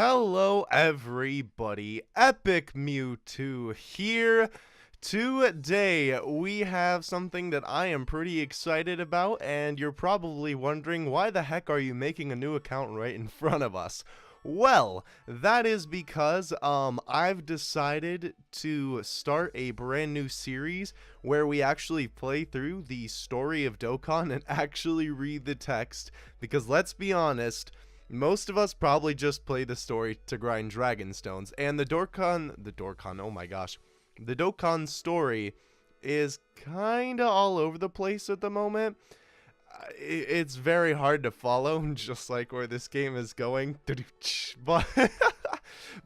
Hello everybody, Epic Mewtwo here. Today we have something that I am pretty excited about, and you're probably wondering, why the heck are you making a new account right in front of us? Well, that is because I've decided to start a brand new series where we actually play through the story of Dokkan and actually read the text, because let's be honest, most of us probably just play the story to grind dragon stones, and the Dokkan, oh my gosh, the Dokkan story is kinda all over the place at the moment. It's very hard to follow, just like where this game is going.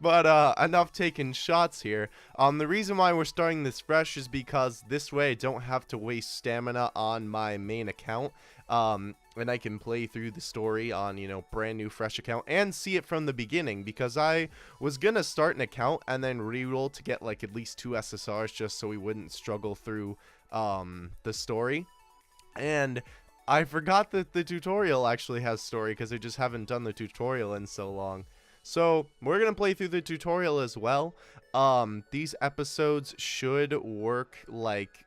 But enough taking shots here. The reason why we're starting this fresh is because this way I don't have to waste stamina on my main account. And I can play through the story on, brand new fresh account and see it from the beginning, because I was gonna start an account and then reroll to get like at least 2 SSRs just so we wouldn't struggle through the story. And I forgot that the tutorial actually has story, because I just haven't done the tutorial in so long. So we're gonna play through the tutorial as well. These episodes should work like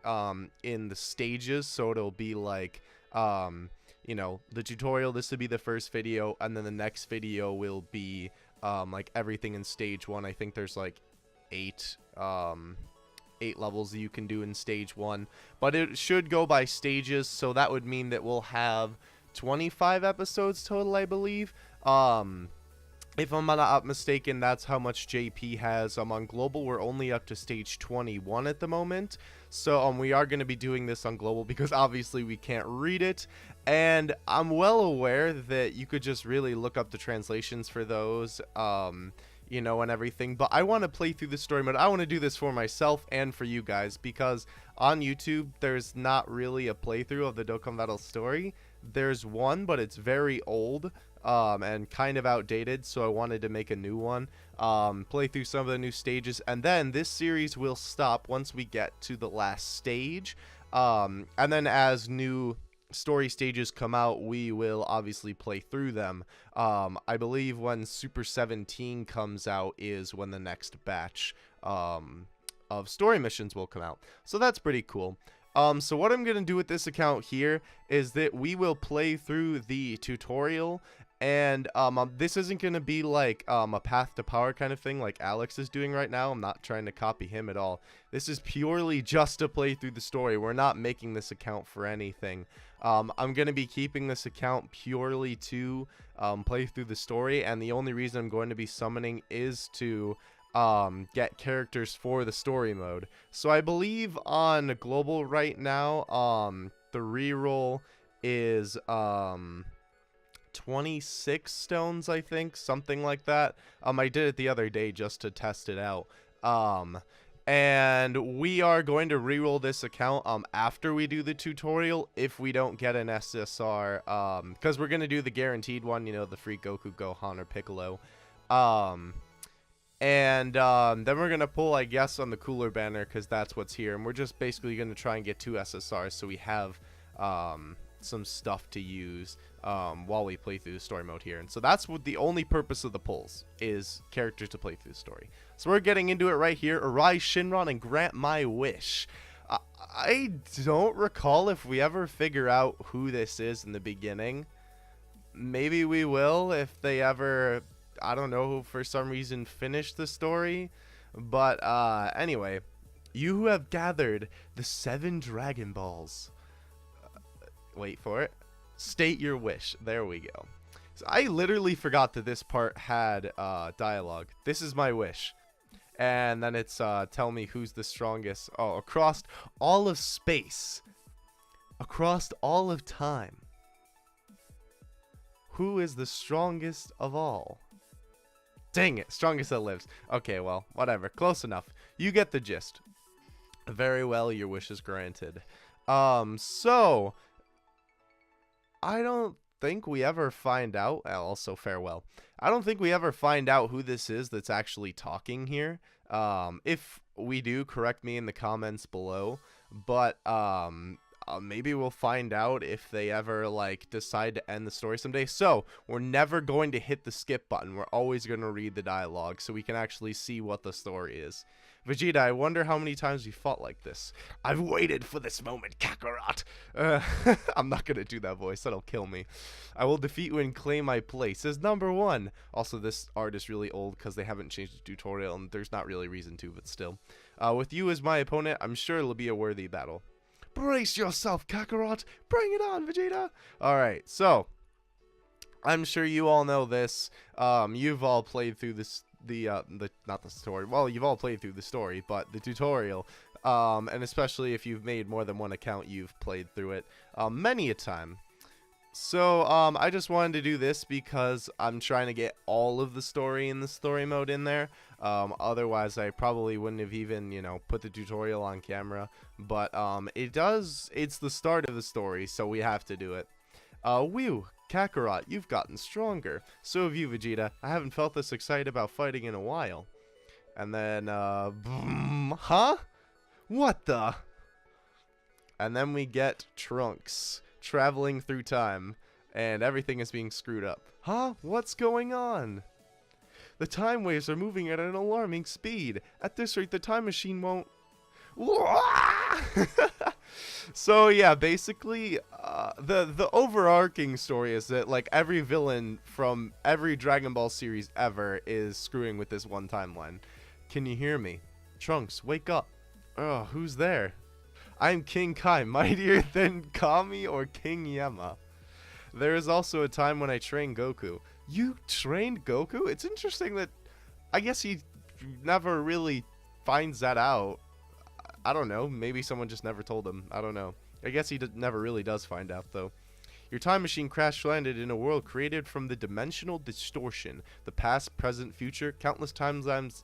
in the stages, so it'll be like the tutorial, this would be the first video, and then the next video will be like everything in stage 1. I think there's like 8 levels that you can do in stage 1, but it should go by stages, so that would mean that we'll have 25 episodes total, I believe. If I'm not mistaken, that's how much JP has. On global, we're only up to stage 21 at the moment, so we are going to be doing this on global because obviously we can't read it, and I'm well aware that you could just really look up the translations for those, and everything, but I want to play through the story mode. I want to do this for myself and for you guys, because on YouTube there's not really a playthrough of the Dokkan Battle story. There's one, but it's very old and kind of outdated, so I wanted to make a new one, play through some of the new stages, and then this series will stop once we get to the last stage, and then as new story stages come out, we will obviously play through them. I believe when Super 17 comes out is when the next batch of story missions will come out, so that's pretty cool. So what I'm gonna do with this account here is that we will play through the tutorial, and this isn't gonna be like a path to power kind of thing like Alex is doing right now. I'm not trying to copy him at all. This is purely just to play through the story. We're not making this account for anything. I'm gonna be keeping this account purely to play through the story, and the only reason I'm going to be summoning is to get characters for the story mode. So I believe on global right now, the reroll is 26 stones, I think, something like that. I did it the other day just to test it out. And we are going to reroll this account after we do the tutorial if we don't get an SSR, because we're gonna do the guaranteed one, the free Goku, Gohan, or Piccolo. And then we're gonna pull, I guess, on the cooler banner, because that's what's here, and we're just basically gonna try and get 2 SSRs so we have some stuff to use while we play through the story mode here. And so that's what the only purpose of the pulls is, characters to play through the story. So we're getting into it right here. Arise Shinron and grant my wish. I don't recall if we ever figure out who this is in the beginning. Maybe we will if they ever, I don't know, for some reason finish the story. But anyway, you who have gathered the 7 Dragon Balls, wait for it, state your wish. There we go. So I literally forgot that this part had dialogue. This is my wish. And then it's tell me who's the strongest. Oh, across all of space, across all of time, who is the strongest of all? Dang it, strongest that lives. Okay, well, whatever, close enough. You get the gist. Very well, your wish is granted. So I don't think we ever find out. Also, farewell. I don't think we ever find out who this is that's actually talking here. If we do, correct me in the comments below. But maybe we'll find out if they ever like decide to end the story someday. So we're never going to hit the skip button. We're always going to read the dialogue so we can actually see what the story is. Vegeta, I wonder how many times you fought like this. I've waited for this moment, Kakarot. I'm not going to do that voice. That'll kill me. I will defeat you and claim my place as #1. Also, this art is really old because they haven't changed the tutorial, and there's not really reason to, but still. With you as my opponent, I'm sure it'll be a worthy battle. Brace yourself, Kakarot. Bring it on, Vegeta. All right, so I'm sure you all know this. You've all played through this, not the story. Well, you've all played through the story, but the tutorial. And especially if you've made more than one account, you've played through it many a time. So I just wanted to do this because I'm trying to get all of the story in the story mode in there. Otherwise, I probably wouldn't have even, put the tutorial on camera. But it's the start of the story, so we have to do it. Whew, Kakarot, you've gotten stronger. So have you, Vegeta. I haven't felt this excited about fighting in a while. And then, boom, huh? What the? And then we get Trunks traveling through time, and everything is being screwed up. Huh? What's going on? The time waves are moving at an alarming speed. At this rate, the time machine won't... So yeah, basically, the overarching story is that like every villain from every Dragon Ball series ever is screwing with this one timeline. Can you hear me? Trunks, wake up. Oh, who's there? I'm King Kai, mightier than Kami or King Yama. There is also a time when I trained Goku. You trained Goku? It's interesting that I guess he never really finds that out. I don't know. Maybe someone just never told him. I don't know. I guess he never really does find out, though. Your time machine crash-landed in a world created from the dimensional distortion. The past, present, future, countless timelines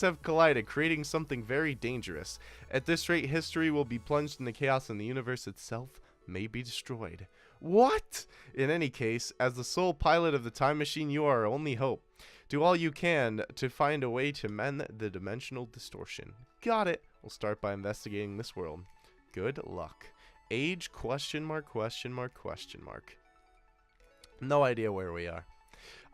have collided, creating something very dangerous. At this rate, history will be plunged into chaos and the universe itself may be destroyed. What? In any case, as the sole pilot of the time machine, you are our only hope. Do all you can to find a way to mend the dimensional distortion. Got it. We'll start by investigating this world. Good luck. Age, question mark, question mark, question mark. No idea where we are.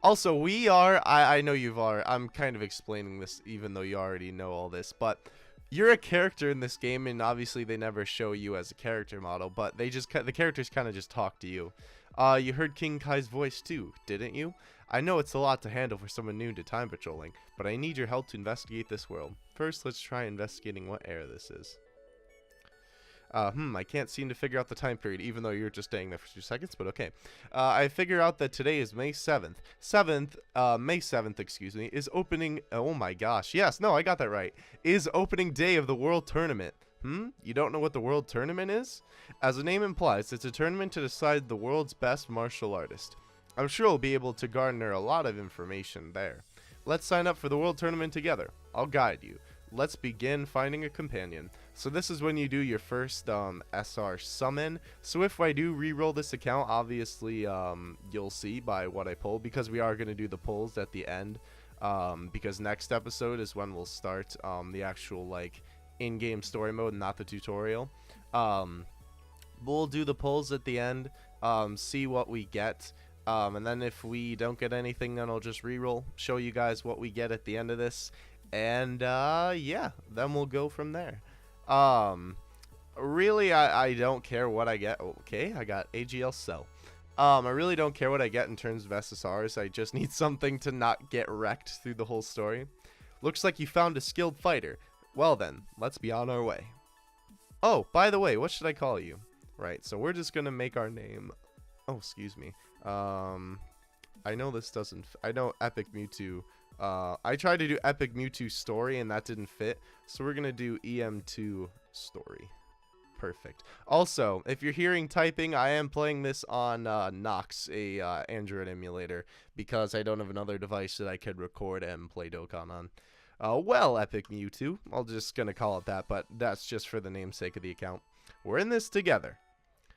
Also, we are, I know you've already, I'm kind of explaining this even though you already know all this, but you're a character in this game, and obviously they never show you as a character model, but the characters kind of just talk to you. You heard King Kai's voice too, didn't you? I know it's a lot to handle for someone new to time patrolling, but I need your help to investigate this world. First, let's try investigating what era this is. I can't seem to figure out the time period, even though you're just staying there for 2 seconds, but okay. I figure out that today is May 7th. May 7th, excuse me, is opening, oh my gosh, yes, no, I got that right, is opening day of the World Tournament. You don't know what the World Tournament is? As the name implies, it's a tournament to decide the world's best martial artist. I'm sure we'll be able to garner a lot of information there. Let's sign up for the World Tournament together. I'll guide you. Let's begin finding a companion. So this is when you do your first SR summon. So if I do re-roll this account, obviously you'll see by what I pull, because we are going to do the pulls at the end. Because next episode is when we'll start the actual like in-game story mode, not the tutorial. We'll do the pulls at the end, see what we get. And then if we don't get anything, then I'll just re-roll, show you guys what we get at the end of this. And yeah, then we'll go from there. Really, I don't care what I get. Okay, I got AGL Cell. I really don't care what I get in terms of SSRs. I just need something to not get wrecked through the whole story. Looks like you found a skilled fighter. Well then, let's be on our way. Oh, by the way, what should I call you? Right, so we're just gonna make our name. Oh, excuse me. I know this doesn't. I know Epic Mewtwo. I tried to do Epic Mewtwo Story and that didn't fit, so we're gonna do EM2 Story. Perfect. Also, if you're hearing typing, I am playing this on Nox, a Android emulator, because I don't have another device that I could record and play Dokkan on. Well, Epic Mewtwo, I'm just gonna call it that, but that's just for the namesake of the account. We're in this together.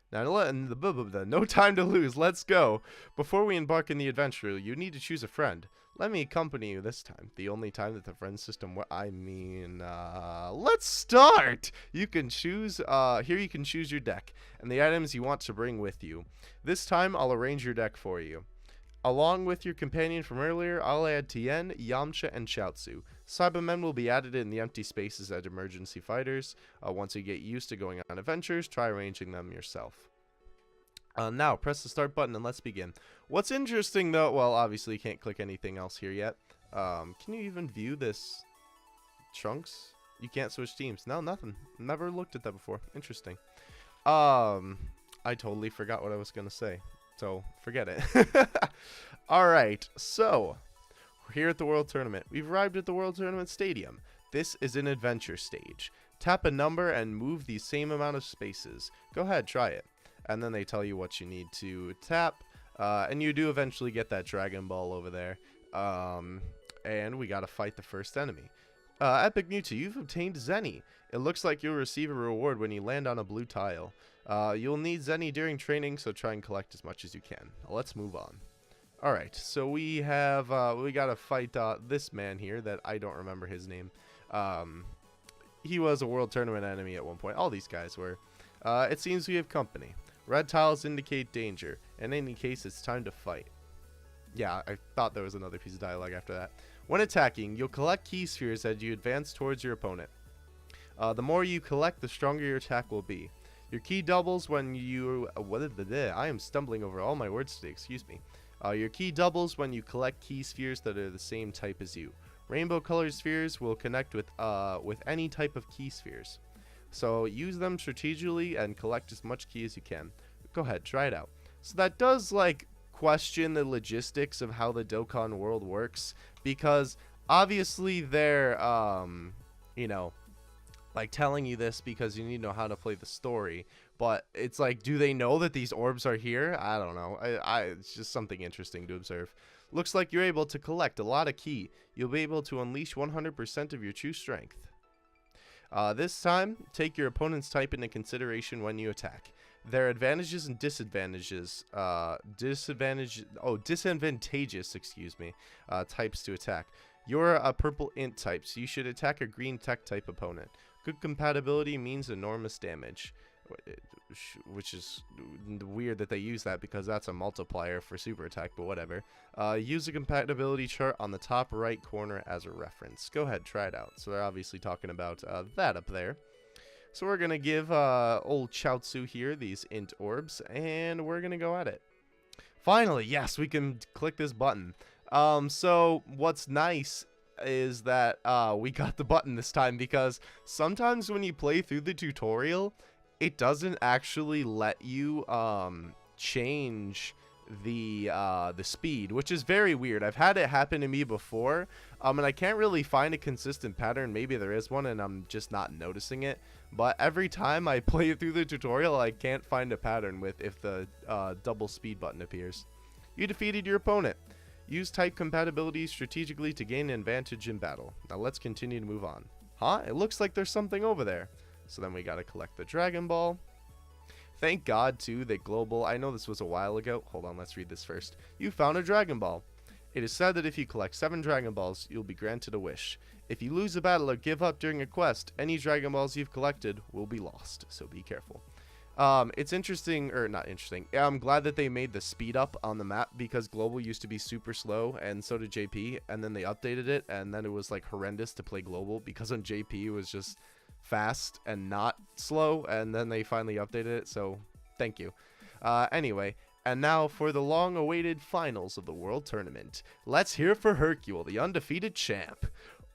Now, no time to lose. Let's go. Before we embark in the adventure, you need to choose a friend. Let me accompany you this time. The only time that the friend system let's start! You can choose, here you can choose your deck, and the items you want to bring with you. This time, I'll arrange your deck for you. Along with your companion from earlier, I'll add Tien, Yamcha, and Chaozu. Cybermen will be added in the empty spaces as emergency fighters. Once you get used to going on adventures, try arranging them yourself. Now, press the start button and let's begin. What's interesting though, well, obviously you can't click anything else here yet. Can you even view this? Trunks? You can't switch teams. No, nothing. Never looked at that before. Interesting. I totally forgot what I was going to say. So, forget it. Alright, so, we're here at the World Tournament. We've arrived at the World Tournament Stadium. This is an adventure stage. Tap a number and move the same amount of spaces. Go ahead, try it. And then they tell you what you need to tap. And you do eventually get that Dragon Ball over there. And we gotta fight the first enemy. Epic Mewtwo, you've obtained Zenny. It looks like you'll receive a reward when you land on a blue tile. You'll need Zenny during training, so try and collect as much as you can. Now, let's move on. Alright, so we have, we gotta fight this man here that I don't remember his name. He was a World Tournament enemy at one point. All these guys were. It seems we have company. Red tiles indicate danger. In any case, it's time to fight. Yeah, I thought there was another piece of dialogue after that. When attacking, you'll collect key spheres as you advance towards your opponent. The more you collect, the stronger your attack will be. Your key doubles when you... I am stumbling over all my words today, excuse me. Your key doubles when you collect key spheres that are the same type as you. Rainbow colored spheres will connect with any type of key spheres. So use them strategically and collect as much key as you can. Go ahead, try it out. So that does, like, question the logistics of how the Dokkan world works, because obviously they're, you know, like telling you this because you need to know how to play the story, but it's like, do they know that these orbs are here? I don't know. It's just something interesting to observe. Looks like you're able to collect a lot of key. You'll be able to unleash 100% of your true strength. This time, take your opponent's type into consideration when you attack. Their advantages and disadvantages, disadvantageous, excuse me, types to attack. You're a purple int type, so you should attack a green tech type opponent. Good compatibility means enormous damage, which is weird that they use that because that's a multiplier for super attack, but whatever. Use the compatibility chart on the top right corner as a reference. Go ahead, try it out. So they're obviously talking about that up there. So we're going to give old Chaozu here these int orbs, and we're going to go at it. Finally, yes, we can click this button. So what's nice is that we got the button this time, because sometimes when you play through the tutorial, it doesn't actually let you change the speed, which is very weird. I've had it happen to me before, and I can't really find a consistent pattern. Maybe there is one and I'm just not noticing it, but every time I play through the tutorial, I can't find a pattern with if the double speed button appears. You defeated your opponent. Use type compatibility strategically to gain an advantage in battle. Now let's continue to move on. Huh? It looks like there's something over there. So then we gotta collect the Dragon Ball. Thank God, too, that Global... I know this was a while ago. Hold on, let's read this first. You found a Dragon Ball. It is said that if you collect 7 Dragon Balls, you'll be granted a wish. If you lose a battle or give up during a quest, any Dragon Balls you've collected will be lost, so be careful. It's interesting, or not interesting. I'm glad that they made the speed up on the map, because Global used to be super slow, and so did JP, and then they updated it, and then it was like horrendous to play Global, because on JP it was just fast and not slow, and then they finally updated it, so thank you. Anyway, and now for the long-awaited finals of the World Tournament. Let's hear for Hercule, the undefeated champ.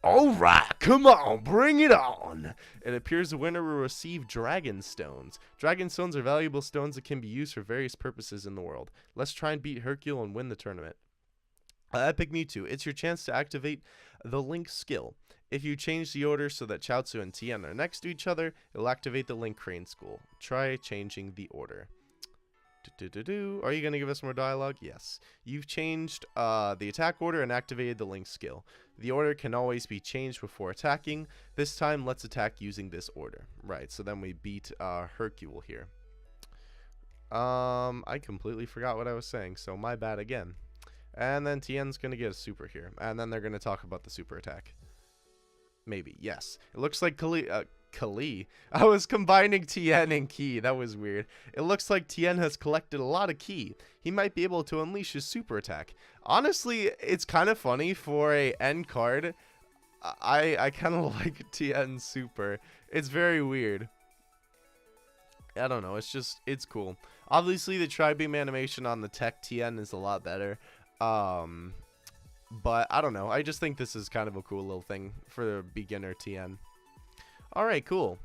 Alright, come on, bring it on! It appears the winner will receive Dragon Stones. Dragon Stones are valuable stones that can be used for various purposes in the world. Let's try and beat Hercule and win the tournament. Epic Mewtwo, it's your chance to activate the Link skill. If you change the order so that Chaozu and Tien are next to each other, it'll activate the Link Crane School. Try changing the order. Are you going to give us more dialogue? Yes. You've changed the attack order and activated the Link skill. The order can always be changed before attacking. This time, let's attack using this order. Right, so then we beat Hercule here. I completely forgot what I was saying, so my bad again. And then Tien's going to get a super here. And then they're going to talk about the super attack. Maybe, yes. It looks like Kali. I was combining Tien and Ki. That was weird. It looks like Tien has collected a lot of Ki. He might be able to unleash his super attack. Honestly, it's kind of funny for a end card. I kind of like Tien's super. It's very weird. I don't know. It's cool. Obviously, the Tri-Beam animation on the Tech Tien is a lot better. But I don't know. I just think this is kind of a cool little thing for the beginner Tien. Alright, cool.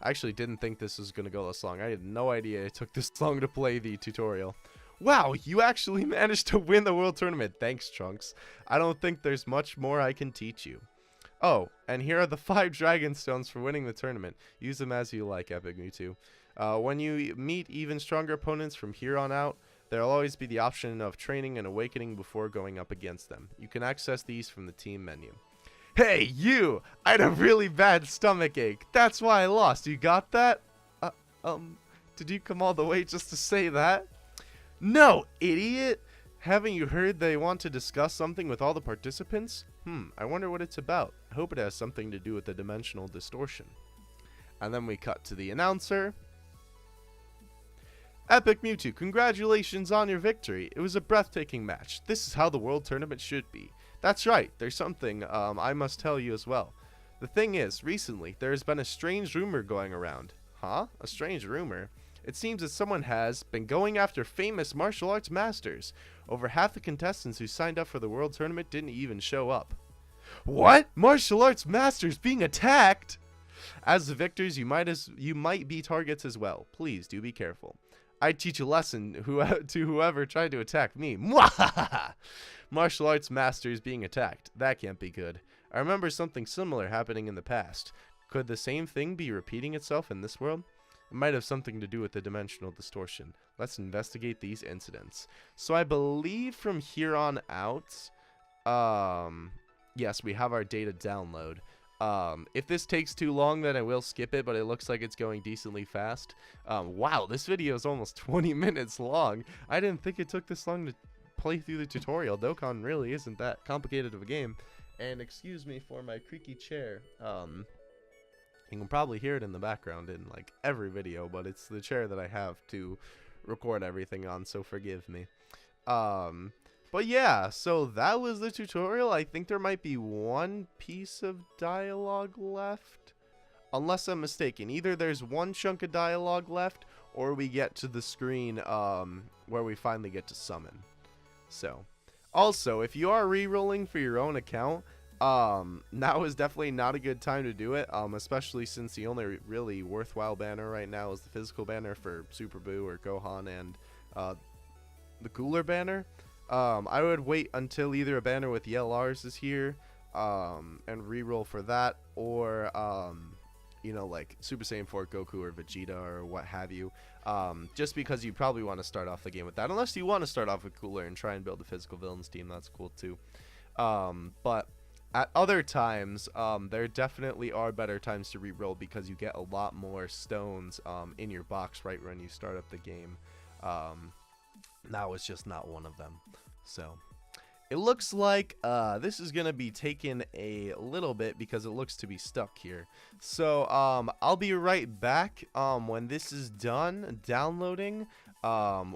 I actually didn't think this was going to go this long. I had no idea it took this long to play the tutorial. Wow, you actually managed to win the World Tournament. Thanks, Trunks. I don't think there's much more I can teach you. Oh, and here are the 5 Dragon Stones for winning the tournament. Use them as you like, Epic Mewtwo. When you meet even stronger opponents from here on out, there'll always be the option of training and awakening before going up against them. You can access these from the team menu. Hey, you! I had a really bad stomach ache. That's why I lost. You got that? Did you come all the way just to say that? No, idiot! Haven't you heard they want to discuss something with all the participants? I wonder what it's about. I hope it has something to do with the dimensional distortion. And then we cut to the announcer. Epic Mewtwo, congratulations on your victory. It was a breathtaking match. This is how the World Tournament should be. That's right, there's something I must tell you as well. The thing is, recently, there has been a strange rumor going around. Huh? A strange rumor? It seems that someone has been going after famous martial arts masters. Over half the contestants who signed up for the World Tournament didn't even show up. What? Martial arts masters being attacked? As the victors, you might be targets as well. Please do be careful. I teach a lesson to whoever tried to attack me. Martial arts masters being attacked. That can't be good. I remember something similar happening in the past. Could the same thing be repeating itself in this world? It might have something to do with the dimensional distortion. Let's investigate these incidents. So I believe from here on out, yes, we have our data download. If this takes too long, then I will skip it, but it looks like it's going decently fast. Wow, this video is almost 20 minutes long. I didn't think it took this long to play through the tutorial. Dokkan really isn't that complicated of a game. And excuse me for my creaky chair. You can probably hear it in the background in like every video, but it's the chair that I have to record everything on, so forgive me. But yeah, so that was the tutorial. I think there might be one piece of dialogue left, unless I'm mistaken. Either there's one chunk of dialogue left, or we get to the screen where we finally get to summon. So, also, if you are re-rolling for your own account, now is definitely not a good time to do it, especially since the only really worthwhile banner right now is the physical banner for Super Boo or Gohan and the cooler banner. I would wait until either a banner with YLRs is here and re-roll for that, or you know, like Super Saiyan 4 Goku or Vegeta or what have you, just because you probably want to start off the game with that, unless you want to start off with cooler and try and build a physical villains team. That's cool too. But at other times, there definitely are better times to re-roll because you get a lot more stones in your box right when you start up the game. Now it's just not one of them. So it looks like this is gonna be taking a little bit because it looks to be stuck here. So I'll be right back when this is done downloading.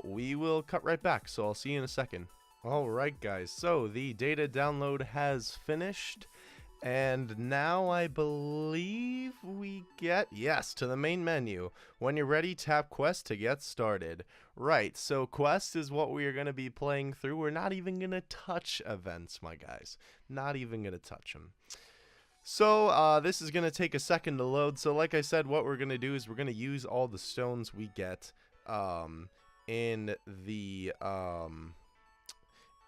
We will cut right back, so I'll see you in a second. Alright guys, so the data download has finished, and now I believe we get, yes, to the main menu. When you're ready, tap Quest to get started. Right, so Quest is what we are going to be playing through. We're not even going to touch events, my guys. Not even going to touch them. So this is going to take a second to load. So like I said, what we're going to do is we're going to use all the stones we get in the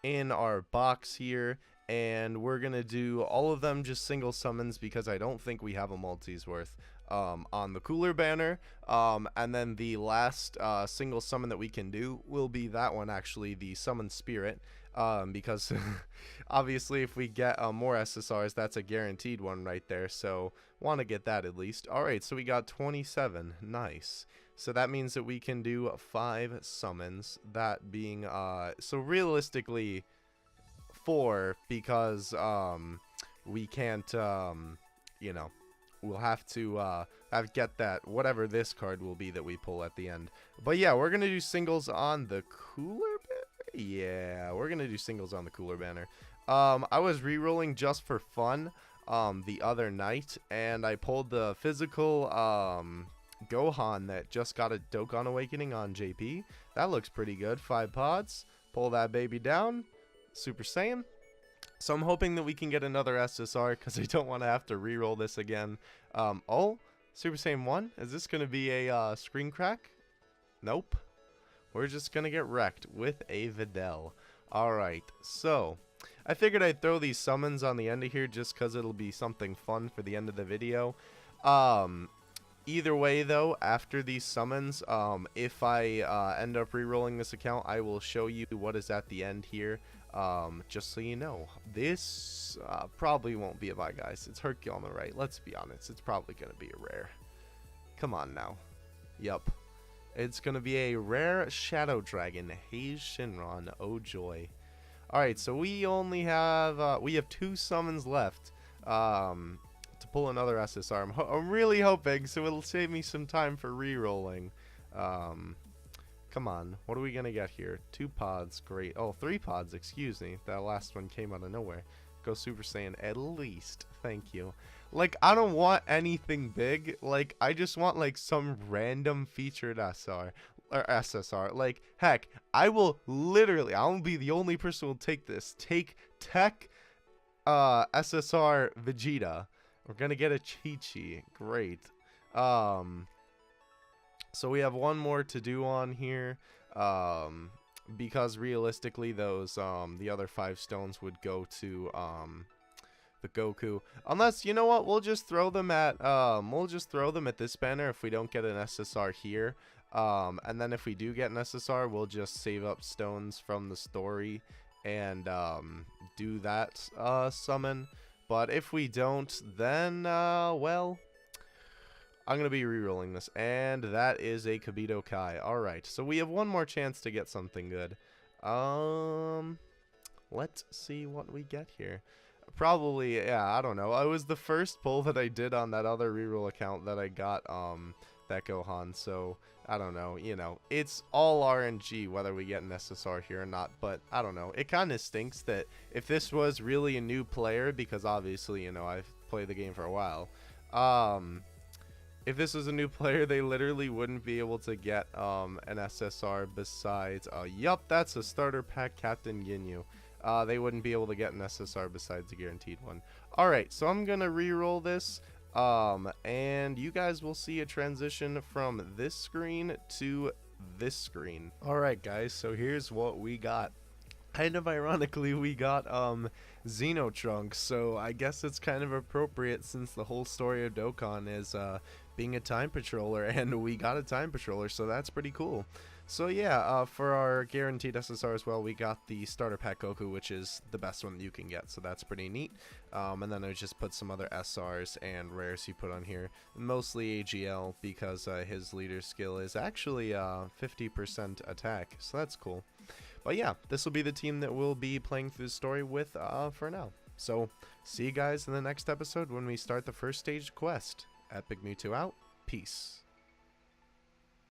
in our box here, and we're gonna do all of them just single summons because I don't think we have a multi's worth on the cooler banner, and then the last single summon that we can do will be that one, actually, the summon spirit, because obviously if we get more SSRs, that's a guaranteed one right there, so want to get that at least. Alright, so we got 27. Nice. So that means that we can do 5 summons. That being, so realistically 4, because, we can't, you know, we'll have to, get that, whatever this card will be that we pull at the end. But yeah, we're going to do singles on the cooler banner. Yeah, we're going to do singles on the cooler banner. I was re-rolling just for fun, the other night, and I pulled the physical, Gohan that just got a Dokkan Awakening on JP. That looks pretty good. 5 pods. Pull that baby down. Super Saiyan. So I'm hoping that we can get another SSR because I don't want to have to re-roll this again. Oh, Super Saiyan 1? Is this going to be a screen crack? Nope. We're just going to get wrecked with a Videl. Alright, so I figured I'd throw these summons on the end of here just because it'll be something fun for the end of the video. Either way, though, after these summons, if I end up re-rolling this account, I will show you what is at the end here. Just so you know, this probably won't be a buy, guys. It's Hercule on the right. Let's be honest. It's probably going to be a rare. Come on now. Yup. It's going to be a rare Shadow Dragon, Haze Shinron. Oh, joy. Alright, so we only have, we have 2 summons left, to pull another SSR. I'm really hoping, so it'll save me some time for re-rolling. Come on, what are we gonna get here? 2 pods, great. Oh, 3 pods, excuse me. That last one came out of nowhere. Go Super Saiyan at least. Thank you. Like, I don't want anything big. Like, I just want, like, some random featured SR. Or SSR. Like, heck, I will literally, I'll be the only person who will take this. Take Tech SSR Vegeta. We're gonna get a Chi-Chi. Great. So we have one more to do on here. Because realistically those the other 5 stones would go to the Goku. Unless, you know what, we'll just throw them at this banner if we don't get an SSR here. And then if we do get an SSR, we'll just save up stones from the story and do that summon. But if we don't, then well, I'm going to be re-rolling this, and that is a Kibito Kai. Alright, so we have one more chance to get something good. Let's see what we get here. Probably, yeah, I don't know. It was the first pull that I did on that other reroll account that I got that Gohan, so I don't know, you know, it's all RNG whether we get an SSR here or not, but I don't know. It kind of stinks that if this was really a new player, because obviously, you know, I've played the game for a while, if this was a new player, they literally wouldn't be able to get an SSR besides, yup, that's a starter pack Captain Ginyu. They wouldn't be able to get an SSR besides a guaranteed one. Alright, so I'm gonna re-roll this, and you guys will see a transition from this screen to this screen. Alright guys, so here's what we got. Kind of ironically, we got Xenotrunks, so I guess it's kind of appropriate since the whole story of Dokkan is being a time patroller, and we got a time patroller, so that's pretty cool. So yeah, for our guaranteed SSR as well, we got the starter pack Goku, which is the best one that you can get, so that's pretty neat. And then I just put some other SRs and rares he put on here, mostly AGL, because his leader skill is actually 50% attack, so that's cool. But yeah, this will be the team that we'll be playing through the story with for now. So see you guys in the next episode when we start the first stage quest. Epic Mewtwo out. Peace.